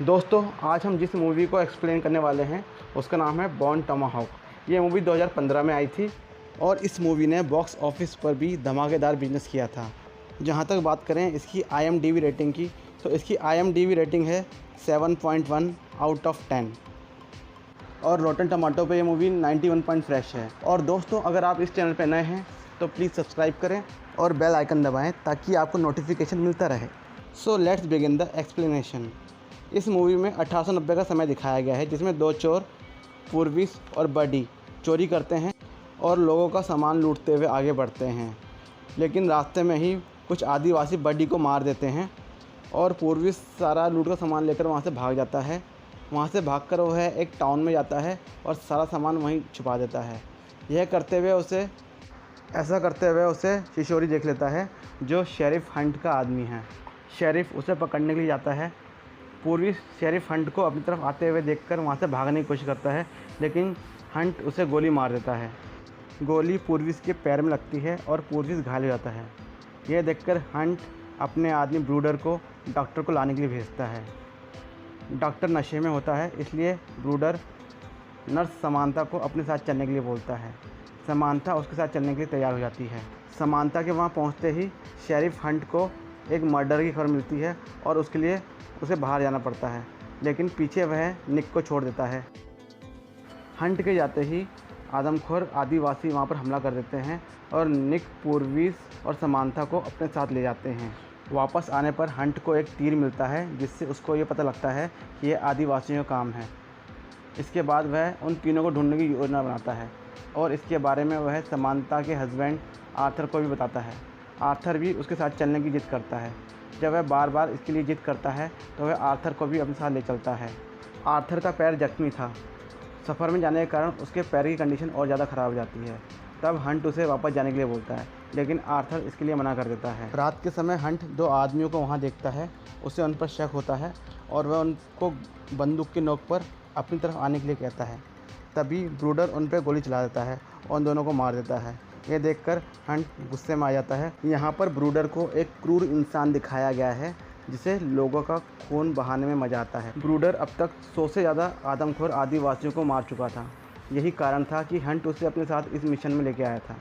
दोस्तों, आज हम जिस मूवी को एक्सप्लेन करने वाले हैं उसका नाम है बॉर्न टमाहाउक। ये मूवी 2015 में आई थी और इस मूवी ने बॉक्स ऑफिस पर भी धमाकेदार बिजनेस किया था। जहाँ तक बात करें इसकी IMDb रेटिंग की, तो इसकी IMDb रेटिंग है 7.1 आउट ऑफ 10 और रॉटन टमाटो पे ये मूवी 91 पॉइंट फ्रेश है। और दोस्तों, अगर आप इस चैनल पर नए हैं तो प्लीज़ सब्सक्राइब करें और बेल आइकन दबाएं ताकि आपको नोटिफिकेशन मिलता रहे। So let's begin the explanation. इस मूवी में 1890 का समय दिखाया गया है, जिसमें दो चोर पूर्विस और बडी चोरी करते हैं और लोगों का सामान लूटते हुए आगे बढ़ते हैं। लेकिन रास्ते में ही कुछ आदिवासी बडी को मार देते हैं और पूर्विस सारा लूट का सामान लेकर वहाँ से भाग जाता है। वहाँ से भागकर वह एक टाउन में जाता है और सारा सामान वहीं छुपा देता है। ऐसा करते हुए उसे शिशोरी देख लेता है, जो शेरिफ हंट का आदमी है। शेरिफ उसे पकड़ने के लिए जाता है। पूर्वी शेरिफ हंट को अपनी तरफ आते हुए देखकर वहाँ से भागने की कोशिश करता है, लेकिन हंट उसे गोली मार देता है। गोली पूर्विस के पैर में लगती है और पूर्विस घायल हो जाता है। यह देखकर हंट अपने आदमी ब्रूडर को डॉक्टर को लाने के लिए भेजता है। डॉक्टर नशे में होता है, इसलिए ब्रूडर नर्स समांता को अपने साथ चलने के लिए बोलता है। समांता उसके साथ चलने के लिए तैयार हो जाती है। समांता के वहाँ पहुँचते ही शेरिफ हंट को एक मर्डर की खबर मिलती है और उसके लिए उसे बाहर जाना पड़ता है, लेकिन पीछे वह निक को छोड़ देता है। हंट के जाते ही आदमखोर आदिवासी वहाँ पर हमला कर देते हैं और निक, पूर्विस और समांथा को अपने साथ ले जाते हैं। वापस आने पर हंट को एक तीर मिलता है, जिससे उसको ये पता लगता है कि ये आदिवासियों का काम है। इसके बाद वह उन तीनों को ढूंढने की योजना बनाता है और इसके बारे में वह समांथा के हस्बैंड आर्थर को भी बताता है। आर्थर भी उसके साथ चलने की जिद करता है। जब वह बार बार इसके लिए जिद करता है तो वह आर्थर को भी अपने साथ ले चलता है। आर्थर का पैर जख्मी था। सफ़र में जाने के कारण उसके पैर की कंडीशन और ज़्यादा ख़राब हो जाती है। तब हंट उसे वापस जाने के लिए बोलता है, लेकिन आर्थर इसके लिए मना कर देता है। रात के समय हंट दो आदमियों को वहाँ देखता है। उसे उन पर शक होता है और वह उनको बंदूक की नोक पर अपनी तरफ आने के लिए कहता है। तभी ब्रूडर उन पर गोली चला देता है और उन दोनों को मार देता है। यह देखकर हंट गुस्से में आ जाता है। यहाँ पर ब्रूडर को एक क्रूर इंसान दिखाया गया है, जिसे लोगों का खून बहाने में मज़ा आता है। ब्रूडर अब तक 100 से ज़्यादा आदमखोर आदिवासियों को मार चुका था। यही कारण था कि हंट उसे अपने साथ इस मिशन में लेके आया था।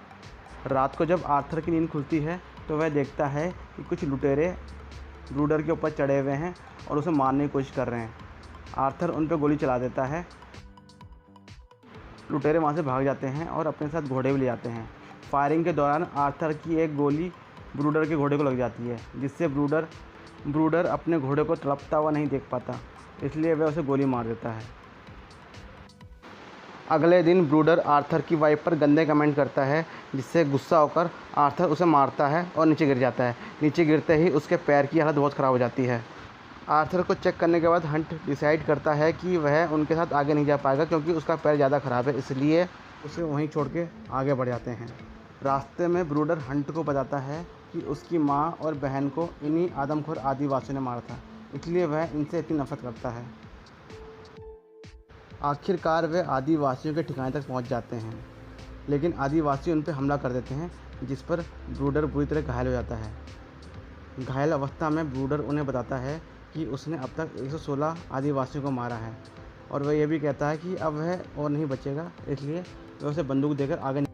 रात को जब आर्थर की नींद खुलती है तो वह देखता है कि कुछ लुटेरे ब्रूडर के ऊपर चढ़े हुए हैं और उसे मारने की कोशिश कर रहे हैं। आर्थर उन पर गोली चला देता है। लुटेरे वहाँ से भाग जाते हैं और अपने साथ घोड़े भी ले जाते हैं। फायरिंग के दौरान आर्थर की एक गोली ब्रूडर के घोड़े को लग जाती है, जिससे ब्रूडर अपने घोड़े को तड़पता हुआ नहीं देख पाता, इसलिए वह उसे गोली मार देता है। अगले दिन ब्रूडर आर्थर की वाइफ पर गंदे कमेंट करता है, जिससे गुस्सा होकर आर्थर उसे मारता है और नीचे गिर जाता है। नीचे गिरते ही उसके पैर की हालत बहुत ख़राब हो जाती है। आर्थर को चेक करने के बाद हंट डिसाइड करता है कि वह उनके साथ आगे नहीं जा पाएगा, क्योंकि उसका पैर ज़्यादा ख़राब है, इसलिए उसे वहीं छोड़ के आगे बढ़ जाते हैं। रास्ते में ब्रूडर हंट को बताता है कि उसकी माँ और बहन को इन्हीं आदमखोर आदिवासियों ने मारा था, इसलिए वह इनसे इतनी नफरत करता है। आखिरकार वे आदिवासियों के ठिकाने तक पहुंच जाते हैं, लेकिन आदिवासी उन पर हमला कर देते हैं, जिस पर ब्रूडर बुरी तरह घायल हो जाता है। घायल अवस्था में ब्रूडर उन्हें बताता है कि उसने अब तक 116 आदिवासियों को मारा है और वह यह भी कहता है कि अब वह और नहीं बचेगा, इसलिए वे उसे बंदूक देकर आगे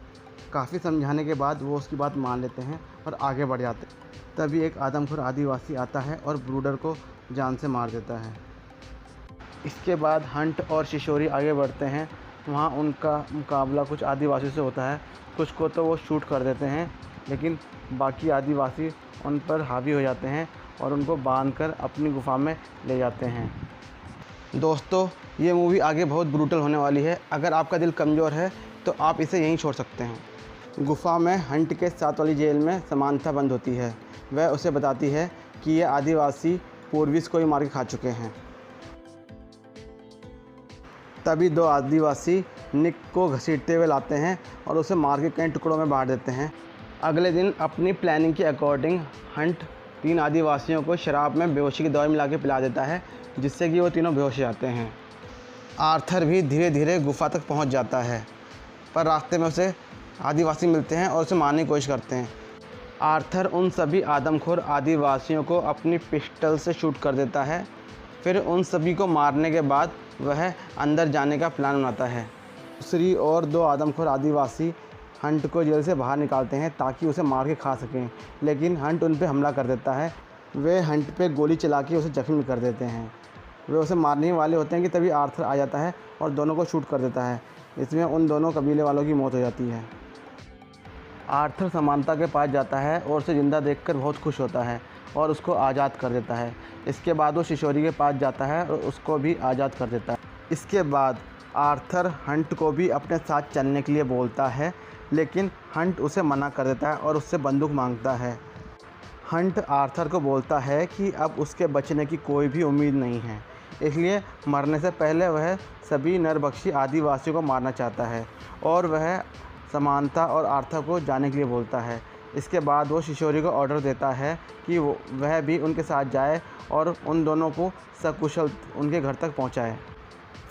काफ़ी समझाने के बाद वो उसकी बात मान लेते हैं और आगे बढ़ जाते हैं। तभी एक आदमखोर आदिवासी आता है और ब्रूडर को जान से मार देता है। इसके बाद हंट और शिशोरी आगे बढ़ते हैं। वहाँ उनका मुकाबला कुछ आदिवासियों से होता है। कुछ को तो वो शूट कर देते हैं, लेकिन बाकी आदिवासी उन पर हावी हो जाते हैं और उनको बांधकर अपनी गुफा में ले जाते हैं। दोस्तों, ये मूवी आगे बहुत ब्रूटल होने वाली है। अगर आपका दिल कमज़ोर है तो आप इसे यहीं छोड़ सकते हैं। गुफा में हंट के साथ वाली जेल में समांथा बंद होती है। वह उसे बताती है कि ये आदिवासी पूर्विस को ही मार के खा चुके हैं। तभी दो आदिवासी निक को घसीटते हुए लाते हैं और उसे मार के कई टुकड़ों में बांट देते हैं। अगले दिन अपनी प्लानिंग के अकॉर्डिंग हंट 3 आदिवासियों को शराब में बेहोशी की दवाई मिला के पिला देता है, जिससे कि वो तीनों बेहोश हो जाते हैं। आर्थर भी धीरे धीरे गुफा तक पहुंच जाता है, पर रास्ते में उसे आदिवासी मिलते हैं और उसे मारने की कोशिश करते हैं। आर्थर उन सभी आदमखोर आदिवासियों को अपनी पिस्टल से शूट कर देता है। फिर उन सभी को मारने के बाद वह अंदर जाने का प्लान बनाता है। दूसरी ओर 2 आदमखोर आदिवासी हंट को जेल से बाहर निकालते हैं ताकि उसे मार के खा सकें, लेकिन हंट उन पर हमला कर देता है। वे हंट पे गोली चला के उसे जख्मी कर देते हैं। वे उसे मारने वाले होते हैं कि तभी आर्थर आ जाता है और दोनों को शूट कर देता है। इसमें उन दोनों कबीले वालों की मौत हो जाती है। आर्थर समांता के पास जाता है और उसे ज़िंदा देखकर बहुत खुश होता है और उसको आज़ाद कर देता है। इसके बाद वो शिशोरी के पास जाता है और उसको भी आज़ाद कर देता है। इसके बाद आर्थर हंट को भी अपने साथ चलने के लिए बोलता है, लेकिन हंट उसे मना कर देता है और उससे बंदूक मांगता है। हंट आर्थर को बोलता है कि अब उसके बचने की कोई भी उम्मीद नहीं है, इसलिए मरने से पहले वह सभी नरभक्षी आदिवासियों को मारना चाहता है और वह समांता और आर्थर को जाने के लिए बोलता है। इसके बाद वो शिशोरी को ऑर्डर देता है कि वह भी उनके साथ जाए और उन दोनों को सकुशल उनके घर तक पहुंचाए।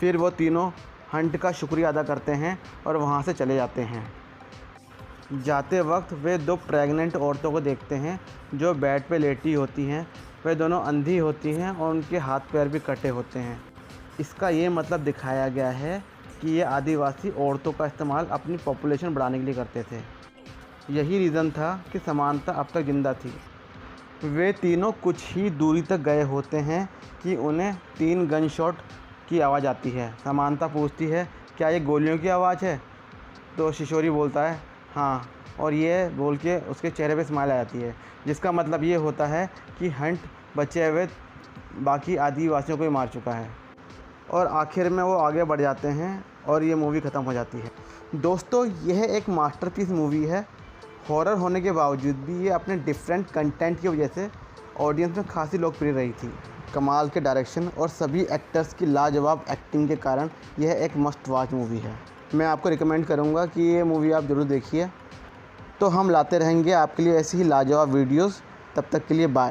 फिर वो तीनों हंट का शुक्रिया अदा करते हैं और वहां से चले जाते हैं। जाते वक्त वे 2 प्रेग्नेंट औरतों को देखते हैं जो बेड पे लेटी होती हैं। वे दोनों अंधी होती हैं और उनके हाथ पैर भी कटे होते हैं। इसका ये मतलब दिखाया गया है कि ये आदिवासी औरतों का इस्तेमाल अपनी पॉपुलेशन बढ़ाने के लिए करते थे। यही रीज़न था कि समांता अब तक ज़िंदा थी। वे तीनों कुछ ही दूरी तक गए होते हैं कि उन्हें 3 गन शॉट की आवाज़ आती है। समांता पूछती है, क्या ये गोलियों की आवाज़ है? तो शिशोरी बोलता है, हाँ, और ये बोल के उसके चेहरे पे स्माइल आ जाती है, जिसका मतलब ये होता है कि हंट बचे हुए बाकी आदिवासियों को ही मार चुका है। और आखिर में वो आगे बढ़ जाते हैं और ये मूवी ख़त्म हो जाती है। दोस्तों, यह एक मास्टरपीस मूवी है। हॉरर होने के बावजूद भी ये अपने डिफरेंट कंटेंट की वजह से ऑडियंस में खासी लोकप्रिय रही थी। कमाल के डायरेक्शन और सभी एक्टर्स की लाजवाब एक्टिंग के कारण यह एक मस्ट वॉच मूवी है। मैं आपको रिकमेंड करूँगा कि ये मूवी आप ज़रूर देखिए। तो हम लाते रहेंगे आपके लिए ऐसी ही लाजवाब वीडियोज़। तब तक के लिए बाय।